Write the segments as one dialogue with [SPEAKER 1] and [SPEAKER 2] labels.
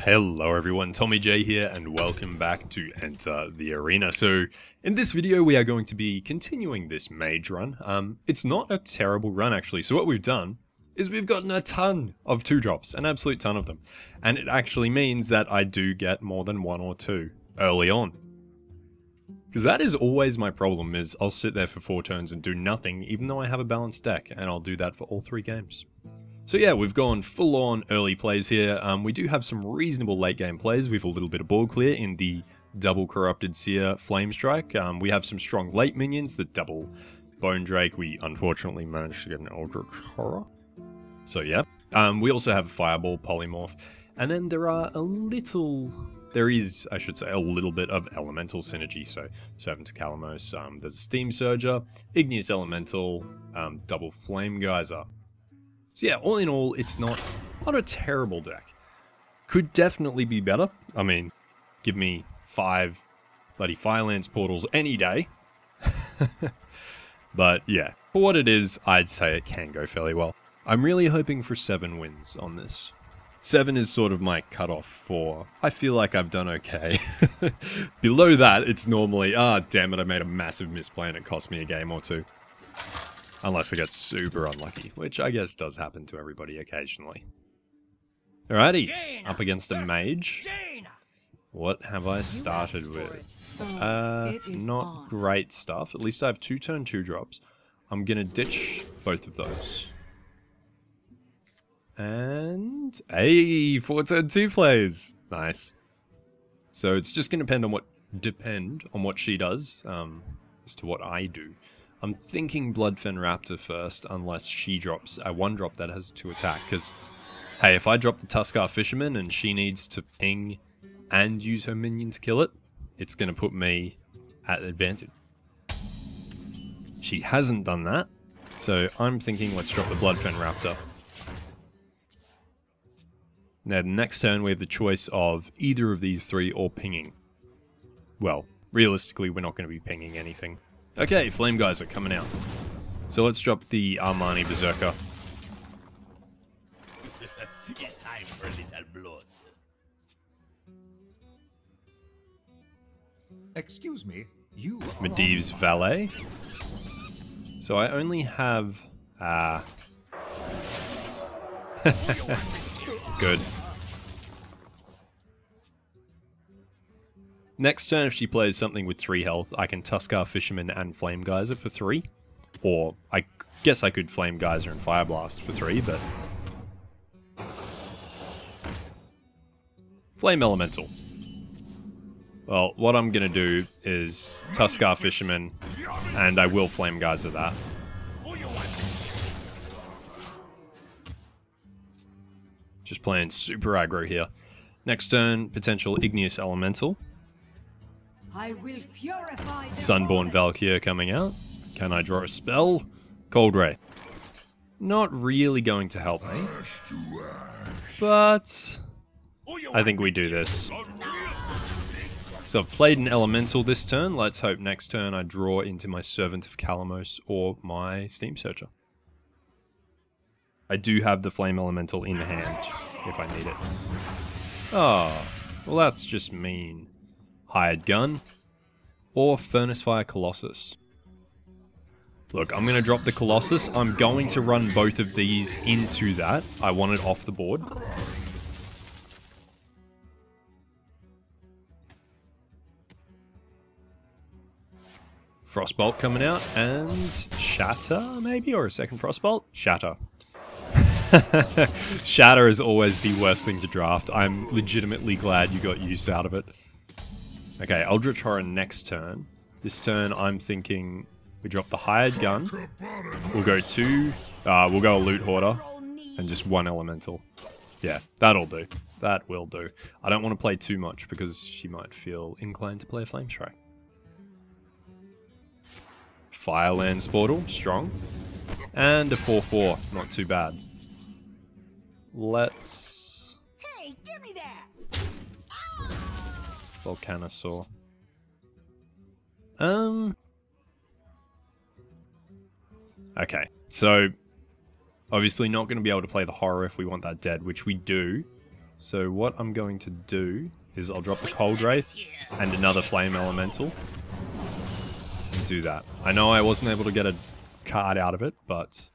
[SPEAKER 1] Hello everyone, Tommy J here and welcome back to Enter the Arena. So in this video we are going to be continuing this Mage run. It's not a terrible run actually. So what we've done is we've gotten a ton of 2-drops, an absolute ton of them. And it actually means that I do get more than 1 or 2 early on. Because that is always my problem, is I'll sit there for 4 turns and do nothing even though I have a balanced deck, and I'll do that for all 3 games. So yeah, we've gone full-on early plays here. We do have some reasonable late-game plays with a little bit of board clear in the double Corrupted Seer Flame Strike. We have some strong late minions, the double Bone Drake. We unfortunately managed to get an Eldritch Horror. So yeah. We also have a Fireball Polymorph. And then there is, I should say, a little bit of Elemental synergy. So Servant of Kalamos, there's a Steam Surger, Igneous Elemental, double Flame Geyser. So yeah, all in all, it's not a terrible deck. Could definitely be better. I mean, give me 5 bloody Firelands portals any day. But yeah, for what it is, I'd say it can go fairly well. I'm really hoping for 7 wins on this. 7 is sort of my cutoff for, I feel like I've done okay. Below that, it's normally, damn it, I made a massive misplay and it cost me a game or 2. Unless I get super unlucky, which I guess does happen to everybody occasionally. Alrighty, up against a Mage. What have I started with? Not great stuff. At least I have 2 turn 2-drops. I'm gonna ditch both of those. And hey, 4 turn 2 plays. Nice. So it's just gonna depend on what she does, as to what I do. I'm thinking Bloodfen Raptor first, unless she drops a 1-drop that has 2 attack, because, hey, if I drop the Tuskar Fisherman and she needs to ping and use her minion to kill it, it's going to put me at advantage. She hasn't done that, so I'm thinking let's drop the Bloodfen Raptor. Now, next turn we have the choice of either of these 3 or pinging. Well, realistically, we're not going to be pinging anything. Okay, Flame Geyser coming out. So let's drop the Armani Berserker.
[SPEAKER 2] It's time for a little blood.
[SPEAKER 3] Excuse me, you are
[SPEAKER 1] Medivh's Valet. So I only have... Good. Next turn, if she plays something with 3 health, I can Tuskar Fisherman and Flame Geyser for 3. Or, I guess I could Flame Geyser and Fire Blast for 3, but... Flame Elemental. Well, what I'm gonna do is Tuskar Fisherman, and I will Flame Geyser that. Just playing super aggro here. Next turn, potential Igneous Elemental.
[SPEAKER 4] I will purify
[SPEAKER 1] Sunborn Valkyr coming out. Can I draw a spell? Cold Ray. Not really going to help me. But I think we do this. So I've played an Elemental this turn. Let's hope next turn I draw into my Servant of Kalamos or my Steam Searcher. I do have the Flame Elemental in hand if I need it. Oh, well that's just mean. Hired Gun, or Furnace Fire Colossus. Look, I'm going to drop the Colossus. I'm going to run both of these into that. I want it off the board. Frostbolt coming out, and Shatter, maybe? Or a second Frostbolt? Shatter. Shatter is always the worst thing to draft. I'm legitimately glad you got use out of it. Okay, Eldritch Horror next turn. This turn, I'm thinking we drop the Hired Gun. We'll go we'll go a Loot Hoarder and just 1 Elemental. Yeah, that'll do. That will do. I don't want to play too much because she might feel inclined to play a Flame Strike. Firelands Portal, strong. And a 4/4, not too bad. Let's...
[SPEAKER 2] Hey, give me that!
[SPEAKER 1] Volcanosaur. Okay, so obviously not going to be able to play the horror if we want that dead, which we do. So what I'm going to do is I'll drop the Cold Wraith and another Flame Elemental. And do that. I know I wasn't able to get a card out of it, but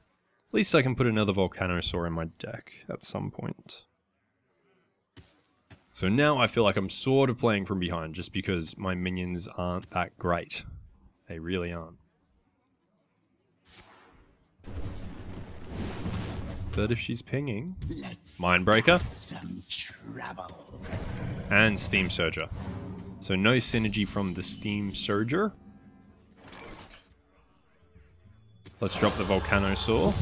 [SPEAKER 1] at least I can put another Volcanosaur in my deck at some point. So now I feel like I'm sort of playing from behind just because my minions aren't that great. They really aren't. But if she's pinging, Mindbreaker and Steam Surger. So no synergy from the Steam Surger. Let's drop the Volcanosaur.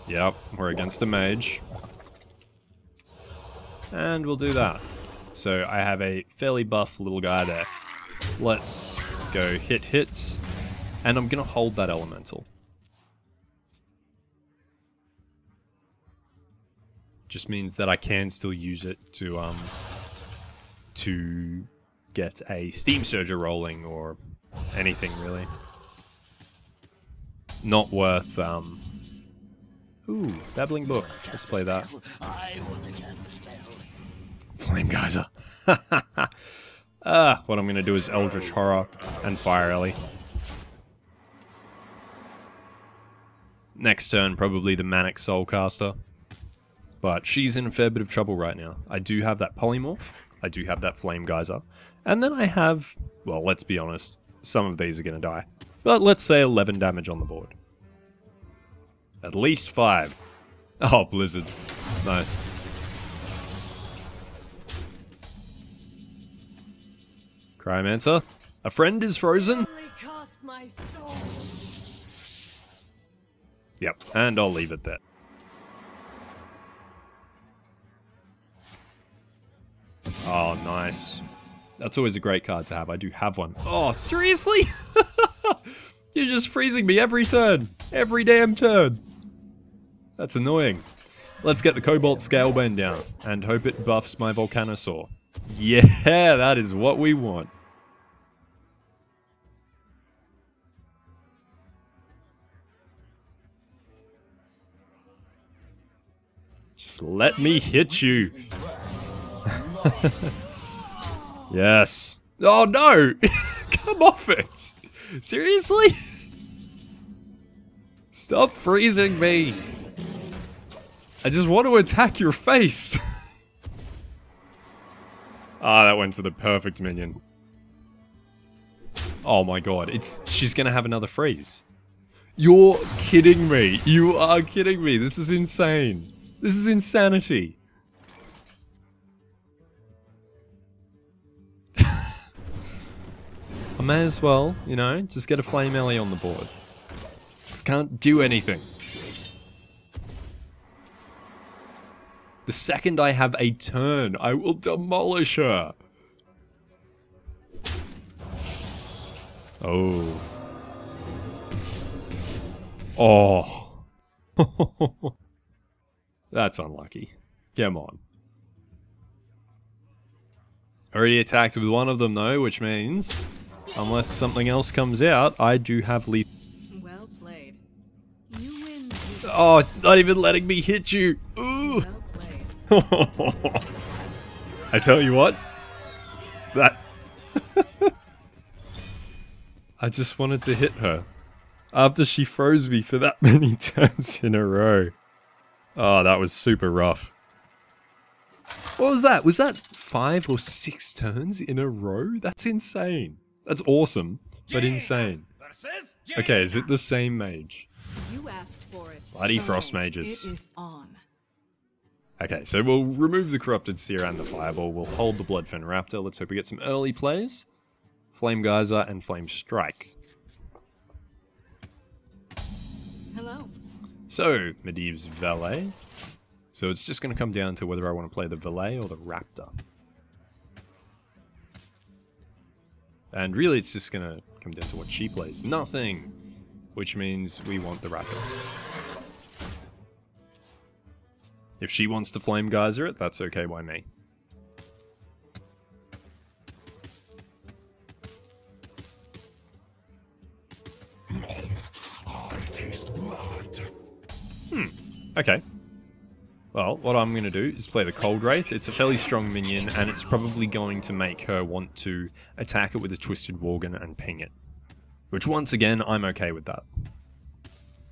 [SPEAKER 1] Yep, we're against a Mage. And we'll do that. So I have a fairly buff little guy there. Let's go hit. And I'm going to hold that Elemental. Just means that I can still use it to get a Steam Surger rolling or anything really. Not worth ooh, Babbling Book. Let's play that. Flame Geyser. What I'm gonna do is Eldritch Horror and Fire Ellie. Next turn, probably the Manic Soulcaster. But she's in a fair bit of trouble right now. I do have that Polymorph. I do have that Flame Geyser. And then I have, well, let's be honest, some of these are going to die. But let's say 11 damage on the board. At least 5. Oh, Blizzard. Nice. Cryomancer. A friend is frozen. Yep, and I'll leave it there. Oh, nice. That's always a great card to have. I do have one. Oh, seriously? You're just freezing me every turn. Every damn turn. That's annoying. Let's get the Cobalt Scalebane down and hope it buffs my Volcanosaur. Yeah, that is what we want. Just let me hit you. Yes. Oh no! Come off it! Seriously? Stop freezing me! I just want to attack your face! Ah, that went to the perfect minion. Oh my god, she's gonna have another freeze. You're kidding me! You are kidding me! This is insane! This is insanity! I may as well, you know, just get a Flame Ellie on the board. Just can't do anything. The second I have a turn, I will demolish her. Oh. Oh. That's unlucky. Come on. Already attacked with one of them though, which means, unless something else comes out, I do have lethal.
[SPEAKER 4] Well played. You win.
[SPEAKER 1] Oh, not even letting me hit you. Ooh.
[SPEAKER 4] Well played.
[SPEAKER 1] I tell you what, that I just wanted to hit her after she froze me for that many turns in a row. Oh, that was super rough. What was that? Was that 5 or 6 turns in a row? That's insane. That's awesome, but insane. Okay, is it the same mage?
[SPEAKER 4] You asked for it.
[SPEAKER 1] Bloody frost mages.
[SPEAKER 4] It is on.
[SPEAKER 1] Okay, so we'll remove the Corrupted Seer and the Fireball. We'll hold the Bloodfen Raptor. Let's hope we get some early plays. Flame Geyser and Flame Strike.
[SPEAKER 4] Hello.
[SPEAKER 1] So, Medivh's Valet. So it's just going to come down to whether I want to play the Valet or the Raptor. And really it's just going to come down to what she plays. Nothing! Which means we want the Raptor. If she wants to Flame Geyser it, that's okay by me.
[SPEAKER 3] I taste blood.
[SPEAKER 1] Okay. Well, what I'm going to do is play the Cold Wraith. It's a fairly strong minion, and it's probably going to make her want to attack it with a Twisted Worgen and ping it. Which, once again, I'm okay with that.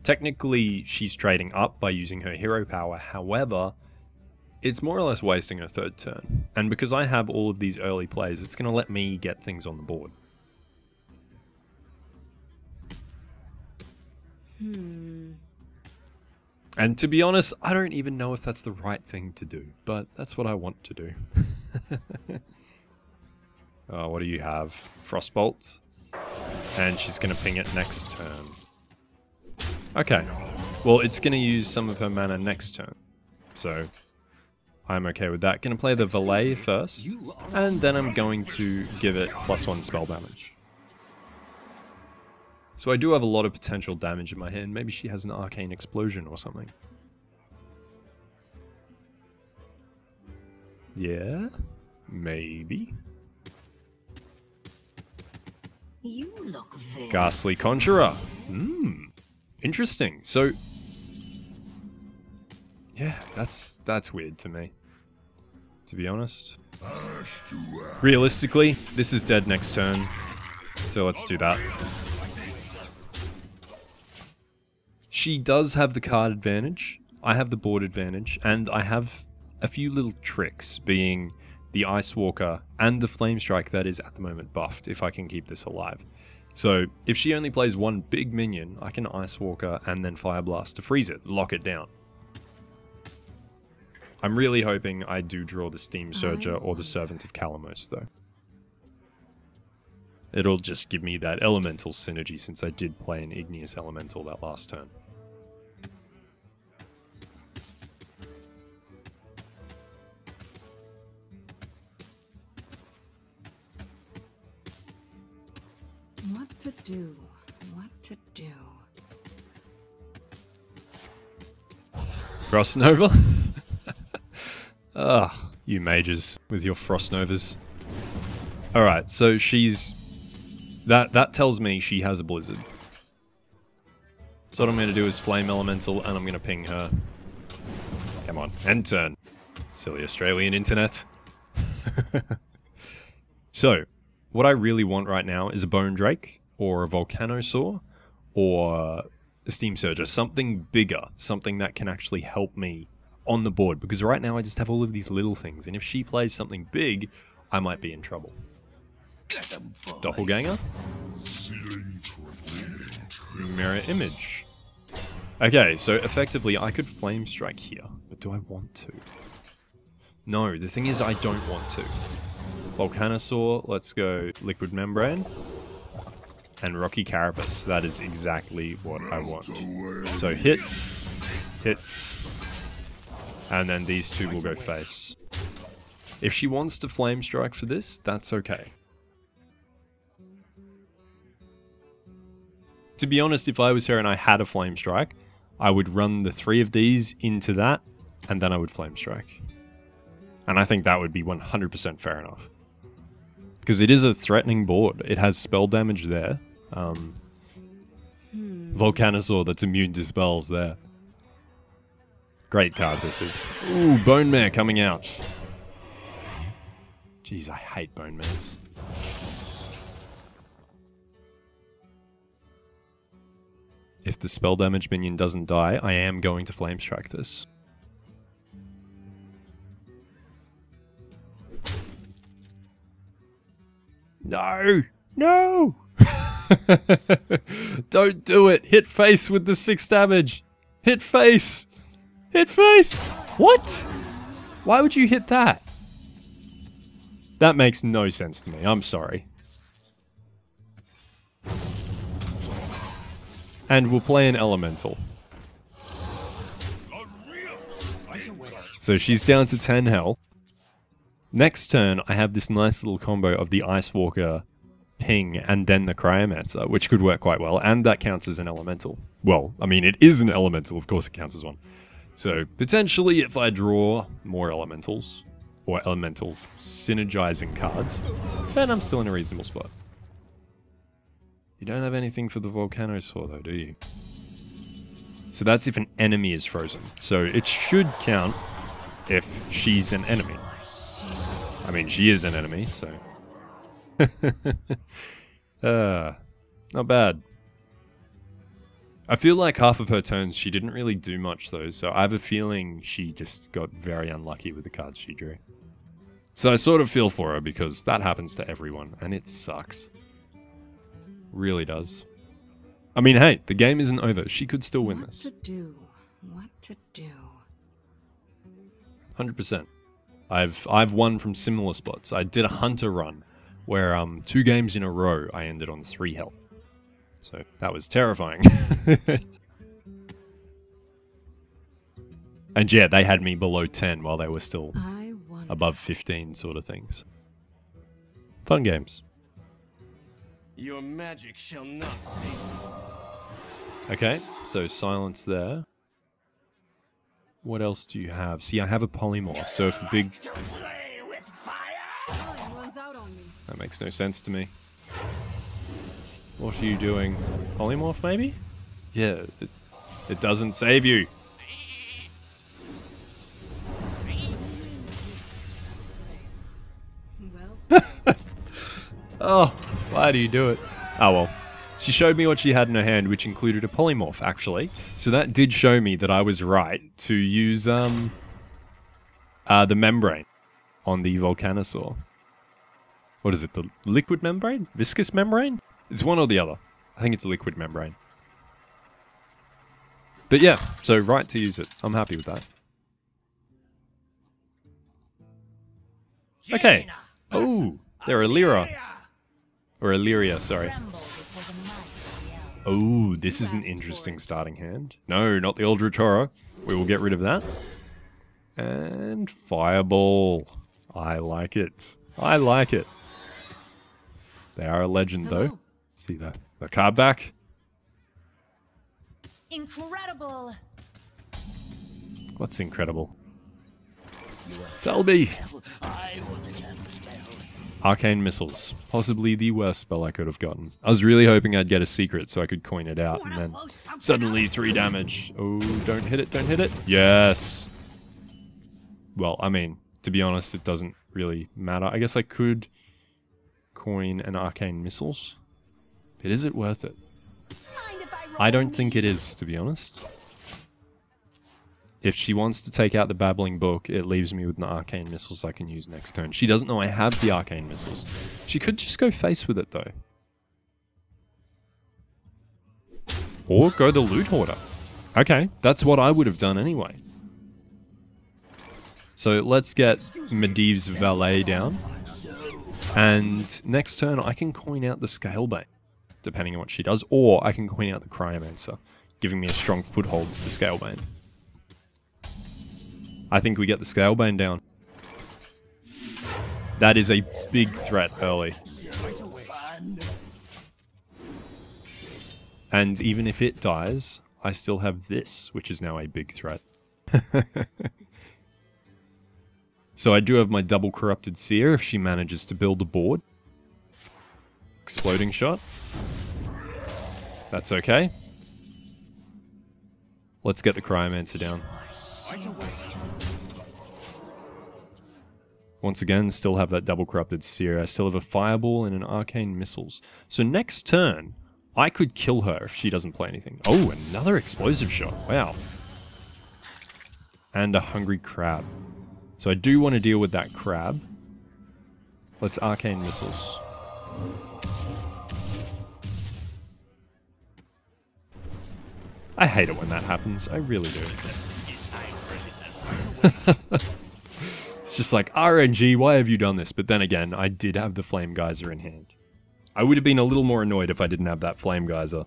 [SPEAKER 1] Technically, she's trading up by using her hero power, however, it's more or less wasting her third turn. And because I have all of these early plays, it's going to let me get things on the board. And to be honest, I don't even know if that's the right thing to do, but that's what I want to do. Oh, what do you have? Frostbolt. And she's going to ping it next turn. Okay. Well, it's going to use some of her mana next turn. So, I'm okay with that. Going to play the Valet first. And then I'm going to give it +1 spell damage. So I do have a lot of potential damage in my hand. Maybe she has an Arcane Explosion or something. Yeah? Maybe.
[SPEAKER 2] You look very...
[SPEAKER 1] Ghastly Conjurer. Interesting. So... yeah, that's weird to me. To be honest. Realistically, this is dead next turn. So let's do that. She does have the card advantage, I have the board advantage, and I have a few little tricks, being the Ice Walker and the Flame Strike that is at the moment buffed, if I can keep this alive. So if she only plays one big minion, I can Ice Walker and then Fire Blast to freeze it, lock it down. I'm really hoping I do draw the Steam Surger or the Servant of Kalamos though. It'll just give me that elemental synergy since I did play an Igneous Elemental that last turn.
[SPEAKER 4] What to do? What to do?
[SPEAKER 1] Frost Nova? Ah, you mages with your Frost Novas. Alright, so she's... That tells me she has a Blizzard. So what I'm going to do is Flame Elemental, and I'm going to ping her. Come on, end turn. Silly Australian internet. So, what I really want right now is a Bone Drake, or a Volcanosaur, or a Steam Surger. Something bigger, something that can actually help me on the board. Because right now I just have all of these little things, and if she plays something big, I might be in trouble. Doppelganger? Mirror Image. Okay, so effectively I could Flame Strike here, but do I want to? No, the thing is I don't want to. Volcanosaur, let's go Liquid Membrane. And Rocky Carapace, that is exactly what I want. So hit, hit, and then these two will go face. If she wants to Flame Strike for this, that's okay. To be honest, if I was her and I had a Flame Strike, I would run the 3 of these into that, and then I would Flame Strike. And I think that would be 100% fair enough. Because it is a threatening board. It has spell damage there. Volcanosaur that's immune to spells there. Great card this is. Ooh, Bone Mare coming out. Jeez, I hate Bone Mares. If the spell damage minion doesn't die, I am going to Flame Strike this. No! No! Don't do it! Hit face with the 6 damage! Hit face! Hit face! What? Why would you hit that? That makes no sense to me. I'm sorry. And we'll play an Elemental. So she's down to 10 health. Next turn, I have this nice little combo of the Ice Walker ping and then the Cryomancer, which could work quite well, and that counts as an Elemental. Well, I mean, it is an Elemental, of course it counts as one. So, potentially, if I draw more Elementals, or Elemental synergizing cards, then I'm still in a reasonable spot. You don't have anything for the Volcanosaur though, do you? So that's if an enemy is frozen. So it should count if she's an enemy. I mean, she is an enemy, so... not bad. I feel like half of her turns she didn't really do much though, so I have a feeling she just got very unlucky with the cards she drew. So I sort of feel for her because that happens to everyone, and it sucks. Really does. I mean, hey, the game isn't over. She could still win this.
[SPEAKER 4] What to do? What to do?
[SPEAKER 1] 100%. I've won from similar spots. I did a hunter run where 2 games in a row I ended on 3 health. So that was terrifying. And yeah, they had me below 10 while they were still above 15 sort of things. Fun games.
[SPEAKER 5] Your magic shall not save.
[SPEAKER 1] Okay, so silence there. What else do you have? See, I have a polymorph, so if a big... That makes no sense to me. What are you doing? Polymorph, maybe? Yeah, it doesn't save you. Oh, why do you do it? Oh well. She showed me what she had in her hand, which included a polymorph, actually. So that did show me that I was right to use the membrane on the Volcanosaur. What is it? The liquid membrane? Viscous membrane? It's one or the other. I think it's a liquid membrane. But yeah, so right to use it. I'm happy with that. Okay. Oh, they're Illyria. Or Illyria, sorry. Oh, this is an interesting starting hand. No, not the Eldritch Horror. We will get rid of that. And Fireball. I like it. I like it. They are a legend, though. See the card back.
[SPEAKER 2] Incredible.
[SPEAKER 1] What's incredible? Selby. Arcane Missiles. Possibly the worst spell I could have gotten. I was really hoping I'd get a secret so I could coin it out, and then suddenly 3 damage. Oh, don't hit it, don't hit it. Yes. Well, I mean, to be honest, it doesn't really matter. I guess I could coin an Arcane Missiles. But is it worth it? I don't think it is, to be honest. If she wants to take out the Babbling Book, it leaves me with an Arcane Missiles I can use next turn. She doesn't know I have the Arcane Missiles. She could just go face with it, though. Or go the Loot Hoarder. Okay, that's what I would have done anyway. So let's get Medivh's Valet down. And next turn, I can coin out the Scalebane, depending on what she does. Or I can coin out the Cryomancer, giving me a strong foothold with the Scalebane. I think we get the Scalebane down. That is a big threat early. And even if it dies, I still have this, which is now a big threat. So I do have my double Corrupted Seer if she manages to build a board. Exploding Shot. That's okay. Let's get the Cryomancer down. Once again, still have that double Corrupted Seer. I still have a Fireball and an Arcane Missiles. So next turn, I could kill her if she doesn't play anything. Oh, another Explosive Shot. Wow. And a Hungry Crab. So I do want to deal with that crab. Let's Arcane Missiles. I hate it when that happens. I really do. It's just like, RNG, why have you done this? But then again, I did have the Flame Geyser in hand. I would have been a little more annoyed if I didn't have that Flame Geyser.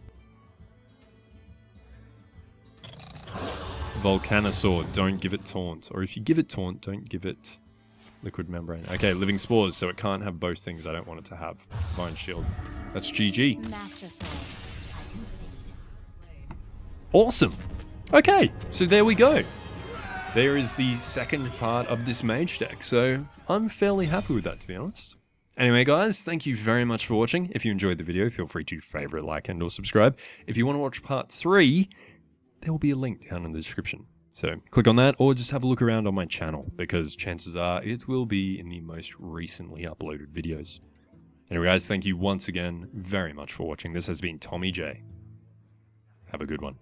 [SPEAKER 1] Volcanosaur, don't give it Taunt. Or if you give it Taunt, don't give it Liquid Membrane. Okay, Living Spores, so it can't have both things I don't want it to have. Divine Shield. That's GG. Awesome. Okay, so there we go. There is the second part of this Mage deck, so I'm fairly happy with that, to be honest. Anyway, guys, thank you very much for watching. If you enjoyed the video, feel free to favorite, like, and or subscribe. If you want to watch part 3, there will be a link down in the description. So click on that or just have a look around on my channel because chances are it will be in the most recently uploaded videos. Anyway guys, thank you once again very much for watching. This has been Tommy J. Have a good one.